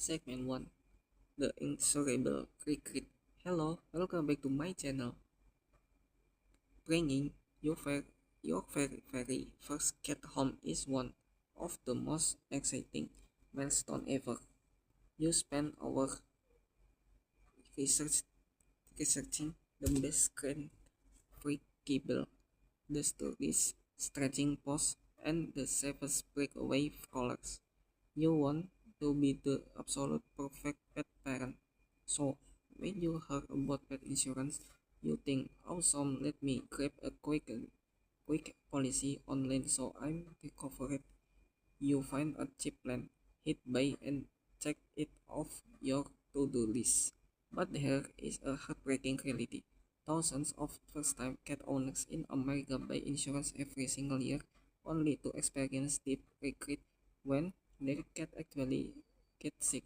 Segment 1. The Inexorable Cricket. Hello, welcome back to my channel. Bringing your very first cat home is one of the most exciting milestone ever. You spend hours research, researching the best screen free cable, the stories, stretching posts, and the safest breakaway collars. You want to be the absolute perfect pet parent. So, when you heard about pet insurance, you think, awesome, let me grab a quick policy online so I'm covered. You find a cheap plan, hit buy, and check it off your to-do list. But here is a heartbreaking reality. Thousands of first-time cat owners in America buy insurance every single year, only to experience deep regret when their cat actually gets sick.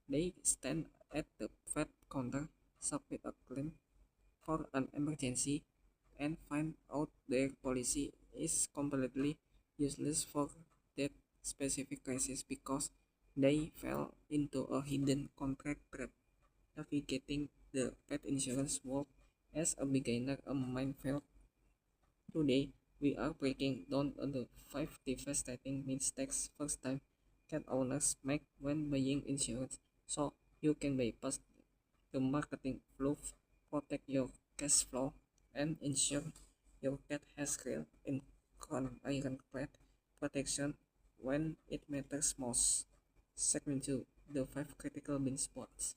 They stand at the vet counter, submit a claim for an emergency, and find out their policy is completely useless for that specific crisis because they fell into a hidden contract trap. Navigating the pet insurance world as a beginner a minefield. Today, we are breaking down the 5 devastating mistakes first-time cat owners make when buying insurance, so you can bypass the marketing fluff, protect your cash flow, and ensure your cat has real ironclad protection when it matters most. Segment 2. The 5 critical blind spots.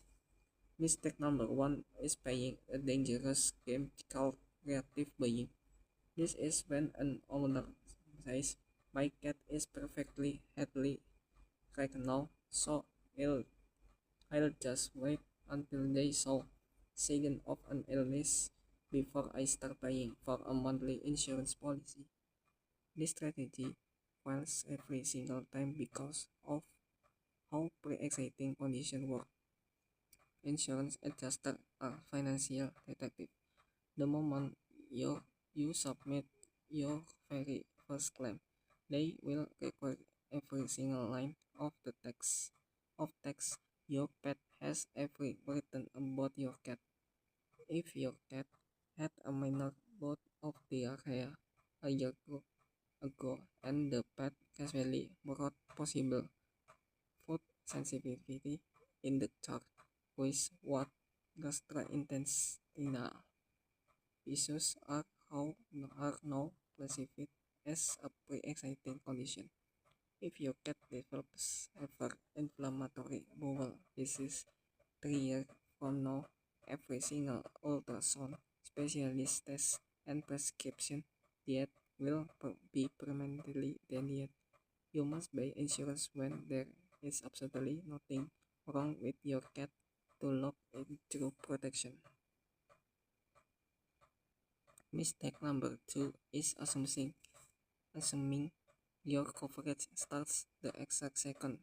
Mistake number 1 is playing a dangerous game called reactive buying. This is when an owner says, my cat is perfectly healthy right now, so I'll, I'll just wait until they show sign of an illness before I start paying for a monthly insurance policy. This strategy fails every single time because of how pre-existing conditions work. Insurance adjusters are financial detective. The moment you submit your very first claim, they will record every single line of the text your pet has ever written about your cat. If your cat had a minor bout of diarrhea a year ago and the pet casually brought possible food sensitivity in the chart with what gastrointestinal issues are now classified as a pre-existing condition. If your cat develops severe inflammatory bowel disease 3 years from now, every single ultrasound, specialist test, and prescription diet will be permanently deleted. You must buy insurance when there is absolutely nothing wrong with your cat to lock in true protection. Mistake number 2 is assuming your coverage starts the exact second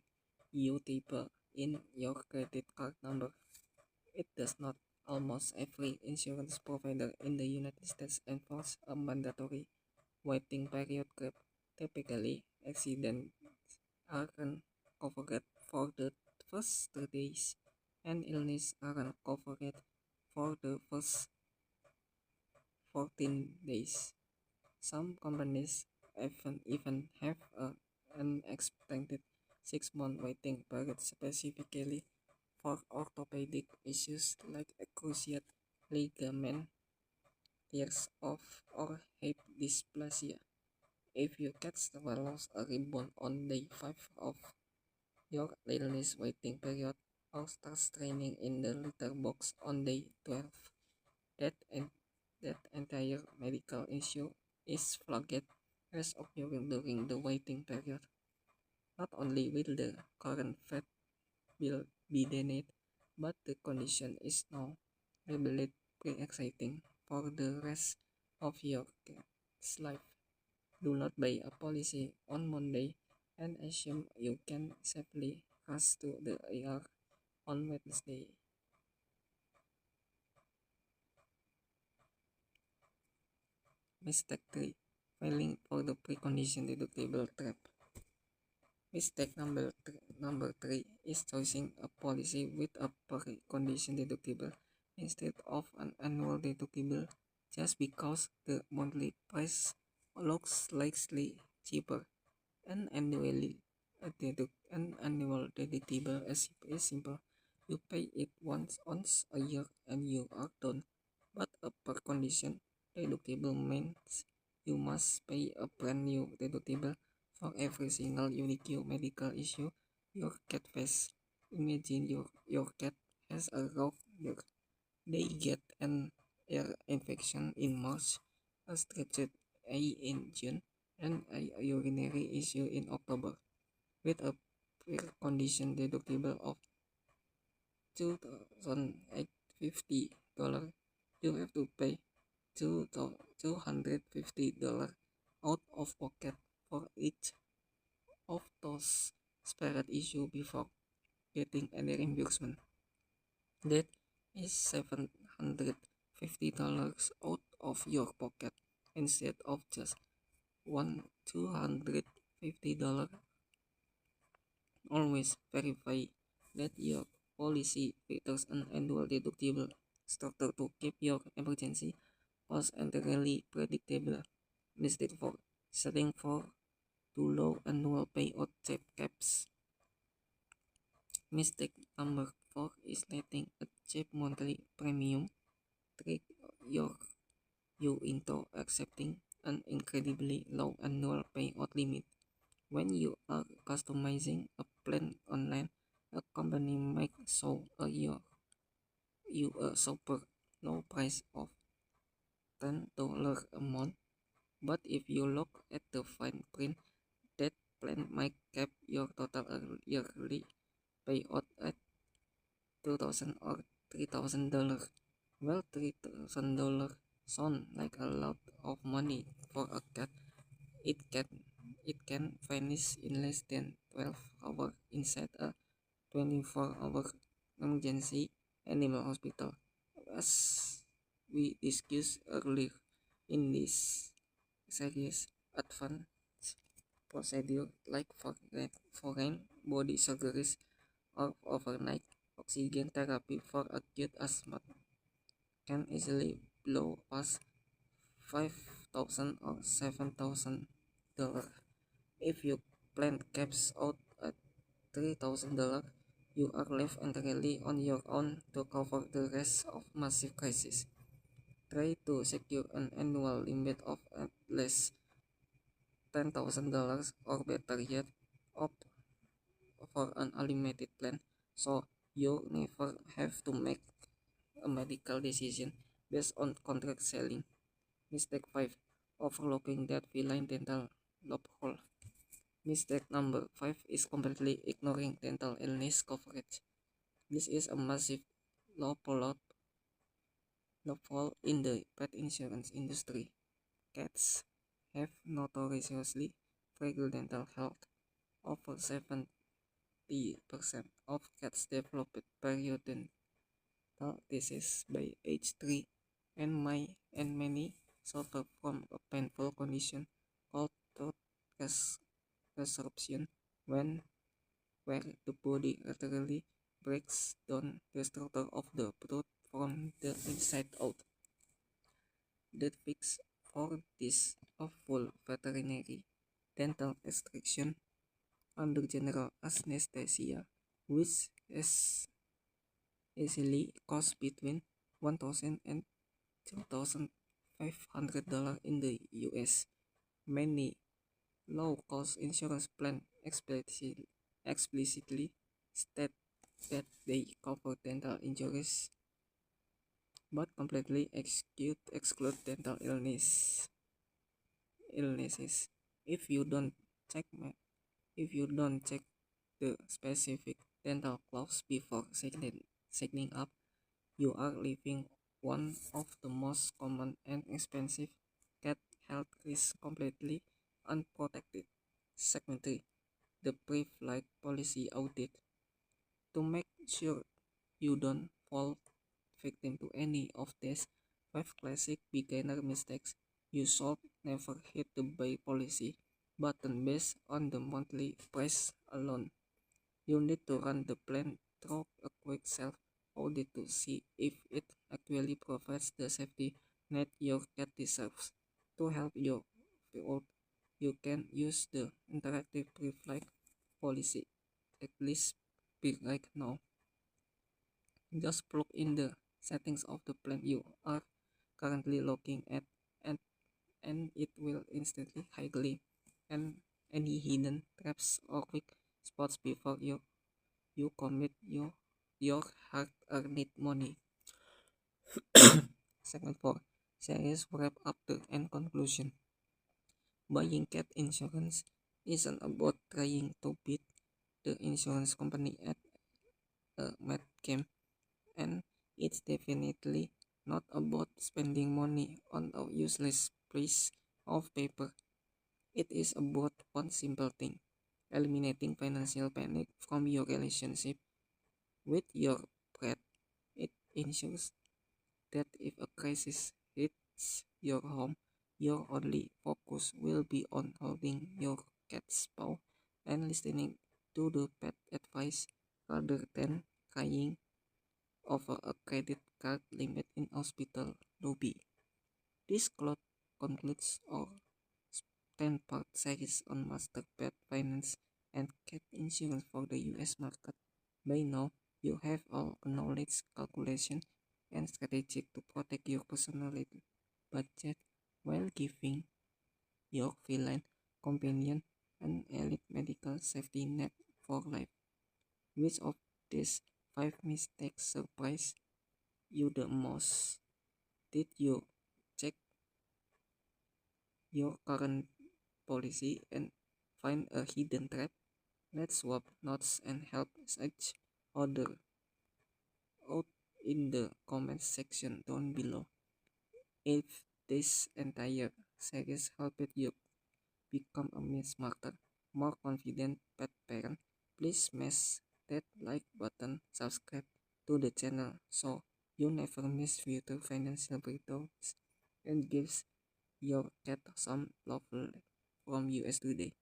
you type in your credit card number. It does not. Almost every insurance provider in the United States enforces a mandatory waiting period cap. Typically, accidents aren't covered for the first 3 days, and illness aren't covered for the first 14 days. Some companies even have an expected 6-month waiting period specifically for orthopedic issues like cruciate ligament tears off or hip dysplasia. If your cat swallows a ribbon on day 5 of your illness waiting period or starts training in the litter box on day 12, that, en- that entire medical issue is flagged as occurring during the waiting period. Not only will the current vet bill be denied, but the condition is now labeled pre-existing for the rest of your cat's life. Do not buy a policy on Monday and assume you can safely rush to the ER on Wednesday. Mistake 3. Filing for the precondition deductible trap. Mistake number three is choosing a policy with a per condition deductible instead of an annual deductible just because the monthly price looks slightly cheaper. An annual deductible is simple. You pay it once a year and you are done. But a per condition deductible means you must pay a brand new deductible for every single unique medical issue your cat faces. Imagine your cat has a rough year. They get an ear infection in March, a stretched eye in June, and a urinary issue in October. With a pre-condition deductible of $2,850, you have to pay $250 out of pocket for each of those spared issues before getting any reimbursement. That is $750 out of your pocket instead of just $250. Always verify that your policy features an annual deductible structure to keep your emergency costs entirely predictable. Mistake 4. Setting for too low annual payout caps. Mistake number 4 is letting a cheap monthly premium trick your you into accepting an incredibly low annual payout limit. When you are customizing a plan online, a company might show you a super low price of $10 a month, but if you look at the fine print, that plan might cap your total yearly payout at $2,000 or $3,000. Well, $3,000 sound like a lot of money for a cat. It can it can vanish in less than 12 hours inside a 24-hour emergency animal hospital. As we discussed earlier in this series, advanced procedure like foreign body surgeries or overnight oxygen therapy for acute asthma can easily blow past 5,000 or $7,000. If you plan caps out at $3,000, you are left entirely on your own to cover the rest of massive crisis. Try to secure an annual limit of at least $10,000 or better yet, opt for an unlimited plan so you never have to make a medical decision based on contract selling. Mistake 5. Overlooking that feline dental loophole. Mistake number 5 is completely ignoring dental illness coverage. This is a massive loophole in the pet insurance industry. Cats have notoriously fragile dental health. Over 70% of cats develop periodontal disease by age 3, and many suffer from a painful condition called tooth resorption where the body literally breaks down the structure of the tooth from the inside out. The fix for this a full veterinary dental extraction under general anesthesia, which is easily costs between $1,000 and $2,500 in the US. Many low-cost insurance plans explicitly state that they cover dental injuries but completely exclude dental illnesses. If you don't check if you don't check the specific dental clause before signing up, you are leaving one of the most common and expensive cat health risks completely unprotected. Segment 3. The pre-flight policy audit. To make sure you don't fall victim to any of these 5 classic beginner mistakes, you should never hit the buy policy button based on the monthly price alone. You need to run the plan through a quick self audit to see if it actually provides the safety net your cat deserves. To help you out, you can use the interactive pre-flight policy checklist right now. Just plug in the settings of the plan you are currently looking at, and, and it will instantly highlight and any hidden traps or weak spots before you commit your hard-earned money. Segment 4. Series wrap up and conclusion. Buying cat insurance isn't about trying to beat the insurance company at a mad game, and it's definitely not about spending money on a useless piece of paper. It is about one simple thing: eliminating financial panic from your relationship with your pet. It ensures that if a crisis hits your home, your only focus will be on holding your cat's paw and listening to the pet advice rather than crying over a credit card limit in hospital lobby. This concludes our 10-part series on master pet finance and cat insurance for the US market. By now, you have all knowledge, calculation, and strategy to protect your personal budget while giving your feline companion an elite medical safety net for life. Which of these 5 mistakes surprised you the most? Did you check your current policy and find a hidden trap? Let's swap notes and help each other out in the comments section down below. If this entire series helped you become a smarter, more confident pet parent, please smash that like button, subscribe to the channel so you never miss future financial breakdowns, and gives your cat some love from US today.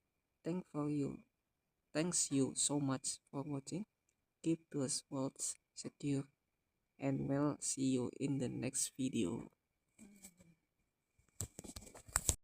Thanks you so much for watching. Keep those walls secure, and we'll see you in the next video.